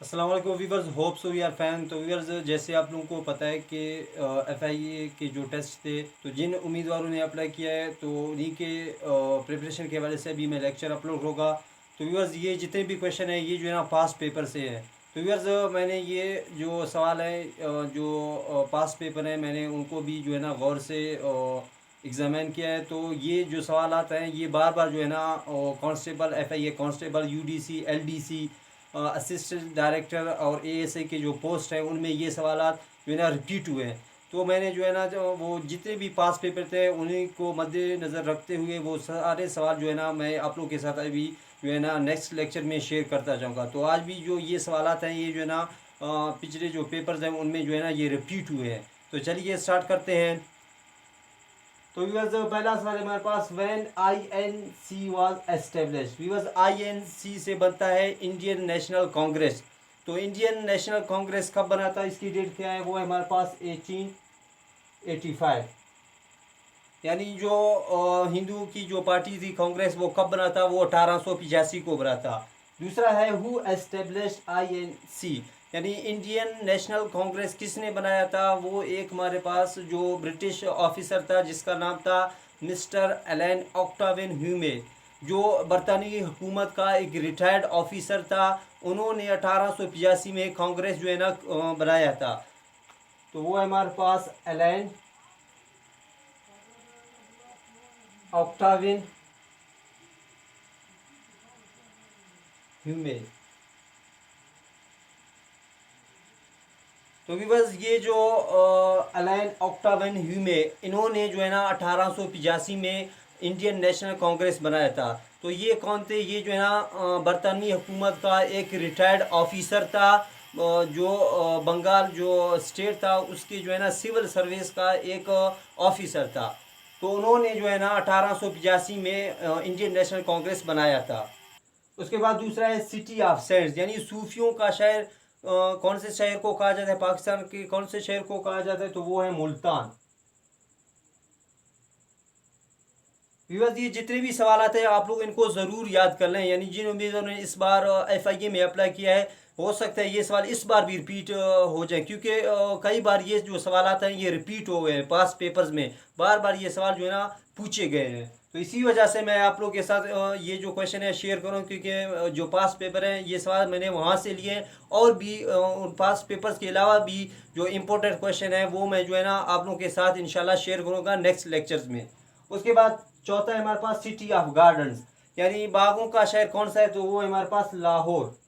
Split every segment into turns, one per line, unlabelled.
अस्सलाम वालेकुम viewers, hope so we are fine. तो वीवर्स, जैसे आप लोगों को पता है कि FIA के जो टेस्ट थे, तो जिन उम्मीदवारों ने अप्लाई किया है तो उन्हीं के प्रिपरेशन के हवाले से अभी मैं लेक्चर अपलोड होगा। तो वीवर्स, ये जितने भी क्वेश्चन है ये जो है ना पास पेपर से है। तो वीवर्स, मैंने ये जो सवाल है जो पास पेपर है मैंने उनको भी जो है ना गौर से एग्जामिन किया है। तो ये जो सवाल आते हैं ये बार बार जो है ना constable FIA constable UDC LDC assistant director और ASA के जो पोस्ट हैं उनमें ये सवालात जो है ना रिपीट हुए हैं। तो मैंने जो है ना जो वो जितने भी पास पेपर थे उन्हीं को मद्देनज़र रखते हुए वो सारे सवाल जो है ना मैं आप लोगों के साथ अभी जो है ना नेक्स्ट लेक्चर में शेयर करता जाऊँगा। तो आज भी जो ये सवालात हैं ये जो है ना पिछले जो पेपर्स हैं उनमें जो है ना ये रिपीट हुए हैं। तो चलिए स्टार्ट करते हैं। तो व्यूअर्स, पहला सवाल है हमारे पास, when INC was established. Viewers, INC से बनता है इंडियन नेशनल कांग्रेस। तो इंडियन नेशनल कांग्रेस कब बना था, इसकी डेट क्या है, वो है हमारे पास 1885। यानी जो हिंदू की जो पार्टी थी कांग्रेस वो कब बना था, वो 1885 को बना था। दूसरा है हु एस्टेब्लिश्ड INC, यानी इंडियन नेशनल कांग्रेस किसने बनाया था, वो एक हमारे पास जो ब्रिटिश ऑफिसर था जिसका नाम था मिस्टर एलन ऑक्टाविन ह्यूमे। जो बरतानी हुकूमत का एक रिटायर्ड ऑफिसर था, उन्होंने 1885 में कांग्रेस जो है ना बनाया था। तो वो है हमारे पास एलन ऑक्टाविन ह्यूमे। तो भी बस ये जो अलाइन ऑक्टाविन ह्यूमे, इन्होंने जो है ना 1885 में इंडियन नेशनल कांग्रेस बनाया था। तो ये कौन थे, ये जो है ना बरतानी हुकूमत का एक रिटायर्ड ऑफिसर था, जो बंगाल जो स्टेट था उसके जो है ना सिविल सर्विस का एक ऑफिसर था। तो उन्होंने जो है ना 1885 में इंडियन नेशनल कांग्रेस बनाया था। उसके बाद दूसरा है सिटी ऑफ सेंट्स, यानी सूफियों का शहर। कौन से शहर को कहा जाता है, पाकिस्तान के कौन से शहर को कहा जाता है, तो वो है मुल्तान। व्यूअर्स, ये जितने भी सवाल आते हैं आप लोग इनको ज़रूर याद कर लें। यानी जिन उम्मीदवारों ने इस बार FIA में अप्लाई किया है, हो सकता है ये सवाल इस बार भी रिपीट हो जाए, क्योंकि कई बार ये जो सवाल आते हैं ये रिपीट हो गए हैं पास पेपर्स में। बार बार ये सवाल जो है ना पूछे गए हैं। तो इसी वजह से मैं आप लोग के साथ ये जो क्वेश्चन है शेयर करूँ, क्योंकि जो पास पेपर हैं ये सवाल मैंने वहाँ से लिए हैं, और भी उन पास पेपर्स के अलावा भी जो इम्पोर्टेंट क्वेश्चन है वो मैं जो है ना आप लोगों के साथ इंशाल्लाह शेयर करूँगा नेक्स्ट लेक्चर्स में। उसके बाद चौथा है हमारे पास सिटी ऑफ गार्डन्स, यानी बागों का शहर कौन सा है, तो वो है हमारे पास लाहौर।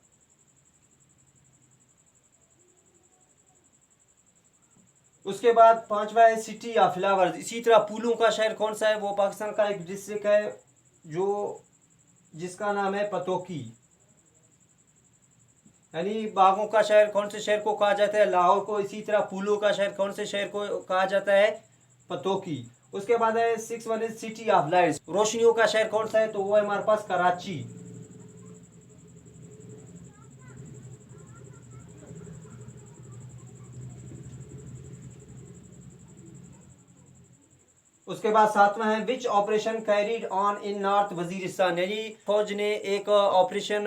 उसके बाद पांचवा है सिटी ऑफ फ्लावर्स। इसी तरह फूलों का शहर कौन सा है, वो पाकिस्तान का एक डिस्ट्रिक्ट है जो जिसका नाम है पतोकी। यानी बागों का शहर कौन से शहर को कहा जाता है, लाहौर को। इसी तरह फूलों का शहर कौन से शहर को कहा जाता है, पतोकी। उसके बाद है six one is city of lights, रोशनियों का शहर कौन सा है, तो वो है हमारे पास कराची। उसके बाद सातवां है विच operation carried on in North Waziristan, यानी फौज ने एक ऑपरेशन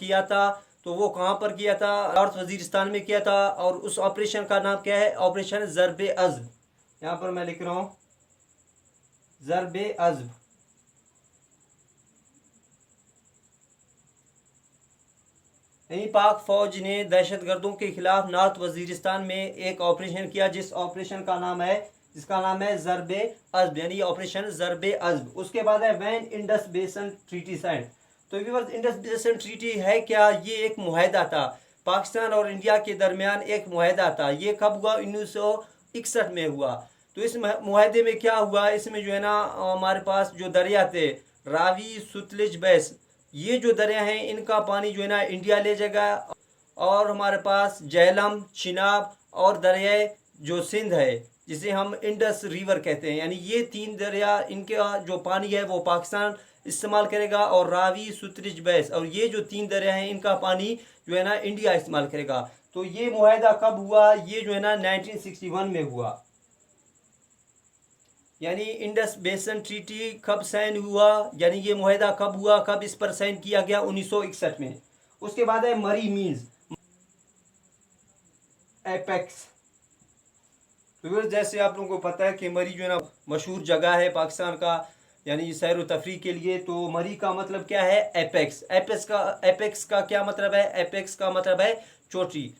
किया था, तो वो कहाँ पर किया था, नॉर्थ वजीरिस्तान में किया था। और उस ऑपरेशन का नाम क्या है, ऑपरेशन ज़रबे अज़्ब। यहाँ पर मैं लिख रहा हूँ ज़रबे अज़्ब। यानी पाक फौज ने दहशतगर्दों के खिलाफ नॉर्थ वजीरिस्तान में एक ऑपरेशन किया, जिसका नाम है ज़रबे अज़्ब, यानी ऑपरेशन ज़रबे अज़्ब। उसके बाद है व्हेन इंडस बेसन ट्रीटी साइन। तो व्यूअर्स, इंडस बेसन ट्रीटी है क्या, ये एक मुआहदा था पाकिस्तान और इंडिया के दरमियान। एक मुआहदा था, ये कब हुआ, 1961 में हुआ। तो इस मुआहदे में क्या हुआ, इसमें जो है ना हमारे पास जो दरिया थे रावी सुतलेज बैस, ये जो दरिया हैं इनका पानी जो है ना इंडिया ले जाएगा। और हमारे पास झेलम, चिनाब और दरिया जो सिंध है जिसे हम इंडस रिवर कहते हैं, यानी ये तीन दरिया, इनका जो पानी है वो पाकिस्तान इस्तेमाल करेगा। और रावी सुतलेज बैस और ये जो तीन दरिया हैं इनका पानी जो है ना इंडिया इस्तेमाल करेगा। तो ये मुआहदा कब हुआ, ये जो है ना 1961 में हुआ। यानी इंडस बेसन ट्रीटी कब साइन हुआ, यानी ये मुआहदा कब हुआ, कब इस पर साइन किया गया, 1961 में। उसके बाद है मरी मीन्स। एपेक्स। तो जैसे आप लोगों को पता है कि मरी जो है ना मशहूर जगह है पाकिस्तान का, यानी सैर व तफरी के लिए। तो मरी का मतलब क्या है? एपेक्स। एपेक्स का क्या मतलब है? एपेक्स का मतलब है चोटी।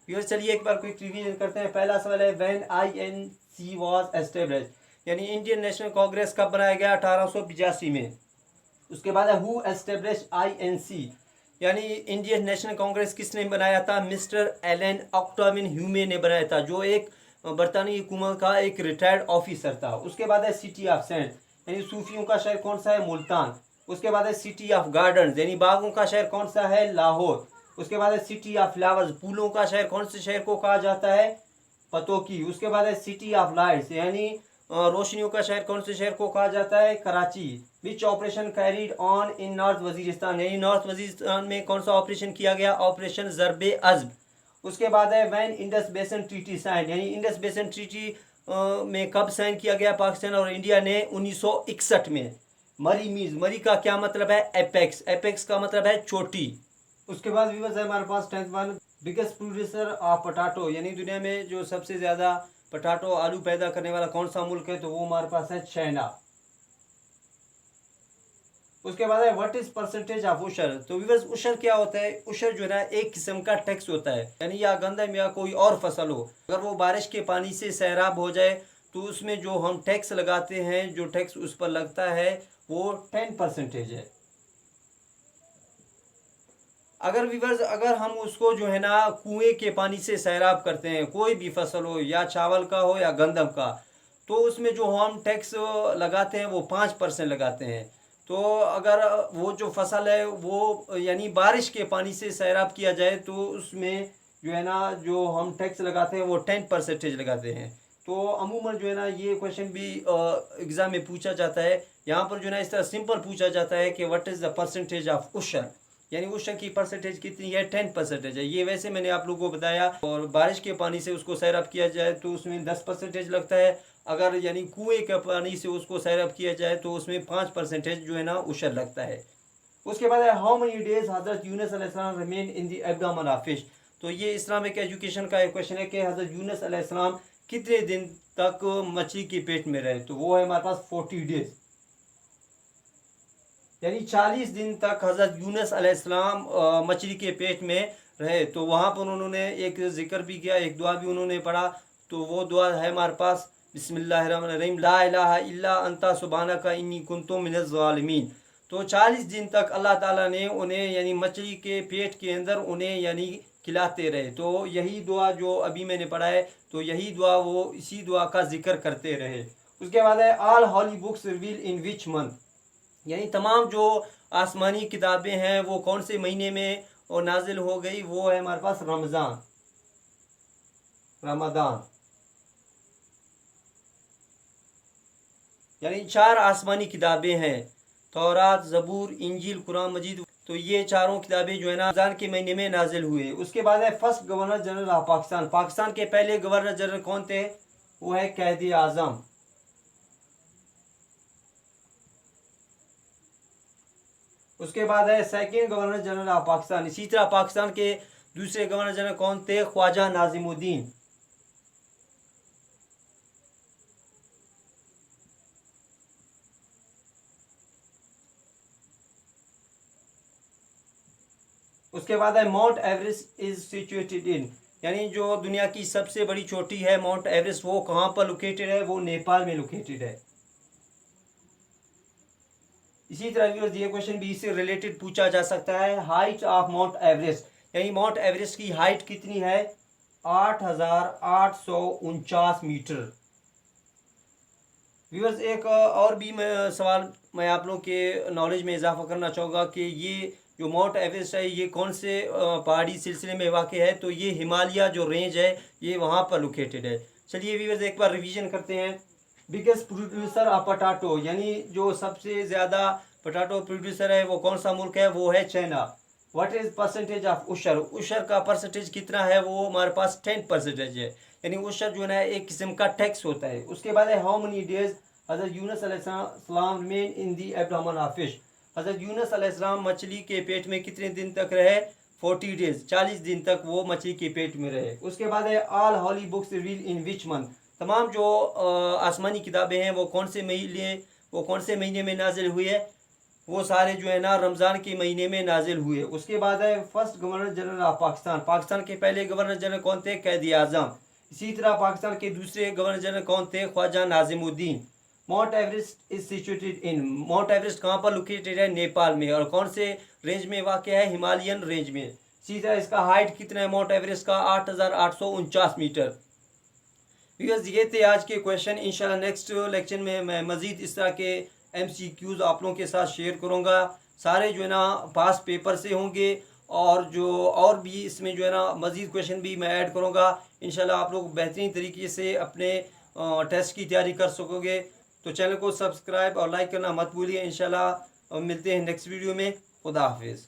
फिर चलिए एक बार क्विक रिवीजन करते हैं। पहला सवाल है व्हेन INC वाज एस्टेब्लिश्ड, यानी इंडियन नेशनल कांग्रेस कब बनाया गया? 1885 में। उसके बाद है हु एस्टेब्लिश्ड INC, यानी इंडियन नेशनल कांग्रेस किसने बनाया था? मिस्टर एलन ऑक्टाविन ह्यूमे ने बनाया था, जो एक बरतानी हुकूमत का एक रिटायर्ड ऑफिसर था। उसके बाद है सिटी ऑफ सेंट, यानी सूफियों का शहर कौन सा है? मुल्तान। उसके बाद है सिटी ऑफ गार्डन, यानी बागों का शहर कौन सा है? लाहौर। उसके बाद है सिटी ऑफ फ्लावर्स, फूलों का शहर कौन से शहर को कहा जाता है? पतोकी। उसके बाद है सिटी ऑफ लाइट्स, यानी रोशनियों का शहर कौन से शहर को कहा जाता है? Karachi. Which operation carried on in North Waziristan, यानी नॉर्थ वजीरिस्तान में कौन सा ऑपरेशन किया गया? ऑपरेशन ज़रबे अज़्ब। उसके बाद है when Indus basin treaty sign, यानी इंडस बेसिन ट्रीटी में कब साइन किया गया पाकिस्तान और इंडिया ने? 1961 में। मरी मीज, मरी का क्या मतलब है? एपेक्स। एपेक्स का मतलब है चोटी। उसके बाद व्यूअर्स है हमारे पास 10th one, biggest producer of potato, यानी दुनिया में जो सबसे ज़्यादा पोटैटो आलू पैदा करने वाला कौन सा मुल्क है? तो वो हमारे पास है चाइना। उसके बाद है व्हाट इज परसेंटेज ऑफ उशर। तो व्यूअर्स उशर क्या होता है? उशर जो है ना एक किस्म का टैक्स होता है, यानी या गंदम या कोई और फसल हो, अगर वो बारिश के पानी से सैराब हो जाए तो उसमें जो हम टैक्स लगाते हैं, जो टैक्स उस पर लगता है वो 10% है। अगर व्यूअर्स अगर हम उसको जो है ना कुएं के पानी से सैराब करते हैं, कोई भी फसल हो, या चावल का हो या गंदम का, तो उसमें जो हम टैक्स लगाते हैं वो 5% लगाते हैं। तो अगर वो जो फसल है वो यानी बारिश के पानी से सैराब किया जाए तो उसमें जो है ना जो हम टैक्स लगाते हैं वो 10% लगाते हैं। तो अमूमन जो है ना ये क्वेश्चन भी एग्ज़ाम में पूछा जाता है। यहाँ पर जो है ना इस तरह सिंपल पूछा जाता है कि what is the percentage of उशर, यानी उशर की परसेंटेज कितनी है? 10% है। ये वैसे मैंने आप लोगों को बताया। और बारिश के पानी से उसको सैराब किया जाए तो उसमें 10% लगता है। अगर यानी कुएं के पानी से उसको सैराब किया जाए तो उसमें 5% जो है ना उशर लगता है। उसके बाद है हाउ मेनी डेज हजरत यूनुस अलैहिस्सलाम remain in the abdomen of fish. तो ये इस्लामिक एजुकेशन का एक क्वेश्चन है कि हजरत यूनुस अलैहिस्सलाम कितने दिन तक मछली के पेट में रहे? तो वो है हमारे पास 40 डेज, यानी 40 दिन तक हजरत यूनुस अलैहिस्सलाम मछली के पेट में रहे। तो वहाँ पर उन्होंने एक जिक्र भी किया, एक दुआ भी उन्होंने पढ़ा। तो वो दुआ है हमारे पास, बिस्मिल्लाहिर्रहमानिर्रहीम, ला इलाहा इल्ला अंता सुब्हानका इन्नी कुन्तु मिनज़ ज़ालिमीन। तो 40 दिन तक अल्लाह ताला ने उन्हें यानी मछली के पेट के अंदर उन्हें यानी खिलाते रहे। तो यही दुआ जो अभी मैंने पढ़ा है, तो यही दुआ वो इसी दुआ का जिक्र करते रहे। उसके बाद है all holy books reveal in which month, यानी तमाम जो आसमानी किताबें हैं वो कौन से महीने में और नाजिल हो गई? वो है हमारे पास रमज़ान, रमदान। यानी 4 आसमानी किताबें हैं, तौरात, ज़बूर, इंजील, कुरान मजीद। तो ये चारों किताबें जो है ना रमज़ान के महीने में नाजिल हुए। उसके बाद है first governor general of Pakistan. Pakistan के पहले गवर्नर जनरल कौन थे? वो है कैद आज़म। उसके बाद है second governor general of Pakistan. इसी तरह पाकिस्तान के दूसरे गवर्नर जनरल कौन थे? ख्वाजा नाजिमुद्दीन। उसके बाद है माउंट एवरेस्ट इज सिचुएटेड इन, यानी जो दुनिया की सबसे बड़ी चोटी है माउंट एवरेस्ट, वो कहाँ पर लोकेटेड है? वो नेपाल में लोकेटेड है। इसी तरह ये क्वेश्चन भी इससे रिलेटेड पूछा जा सकता है। हाइट ऑफ माउंट एवरेस्ट, यानी माउंट एवरेस्ट की हाइट कितनी है? 8,849 मीटर। व्यूअर्स एक और भी सवाल मैं आप लोग के नॉलेज में इजाफा करना चाहूँगा कि ये जो माउंट एवरेस्ट है ये कौन से पहाड़ी सिलसिले में वाक़ है? तो ये हिमालय जो रेंज है ये वहाँ पर लोकेटेड है। चलिए व्यूअर्स एक बार रिवीजन करते हैं। बिगेस्ट प्रोड्यूसर ऑफ पोटैटो, यानी जो सबसे ज़्यादा पोटैटो प्रोड्यूसर है वो कौन सा मुल्क है? वो है China. What is percentage of उशर, उशर का परसेंटेज कितना है? वो हमारे पास 10% है, यानी उशर जो है ना एक किस्म का टैक्स होता है। उसके बाद है हाउ मेनी डेज हजरत यूनुस अलैहिस्सलाम remain in the abdomen of fish. हजरत यूनुस अलैहिस्सलाम मछली के पेट में कितने दिन तक रहे? 40 डेज 40 दिन तक वो मछली के पेट में रहे। उसके बाद है all holy books reveal in which month, तमाम जो आसमानी किताबें हैं वो कौन से महीने में नाजिल हुई है, वो सारे जो है ना रमज़ान के महीने में नाजिल हुए। उसके बाद है first governor general of Pakistan, Pakistan के पहले गवर्नर जनरल कौन थे, कैद आज़म। इसी तरह पाकिस्तान के दूसरे गवर्नर जनरल कौन थे, Khawaja Nazimuddin. Mount Everest is situated in, Mount Everest कहाँ पर लोकेटेड है, नेपाल में, और कौन से रेंज में वाक़ है, हिमालयन रेंज में। इसी तरह इसका हाइट कितना है माउंट एवरेस्ट का, 8849 मीटर। बिकॉज ये थे आज के क्वेश्चन। इंशाल्लाह नेक्स्ट लेक्चर में मैं मज़ीद इस तरह के MCQs आप लोगों के साथ शेयर करूँगा। सारे जो है ना पास पेपर से होंगे, और भी इसमें जो है ना मज़ीद क्वेश्चन भी मैं ऐड करूँगा। इंशाल्लाह आप लोग बेहतरीन तरीके से अपने टेस्ट की तैयारी कर सकोगे। तो चैनल को सब्सक्राइब और लाइक करना मत भूलिए। इंशाल्लाह मिलते हैं नेक्स्ट वीडियो में। खुदा हाफिज़।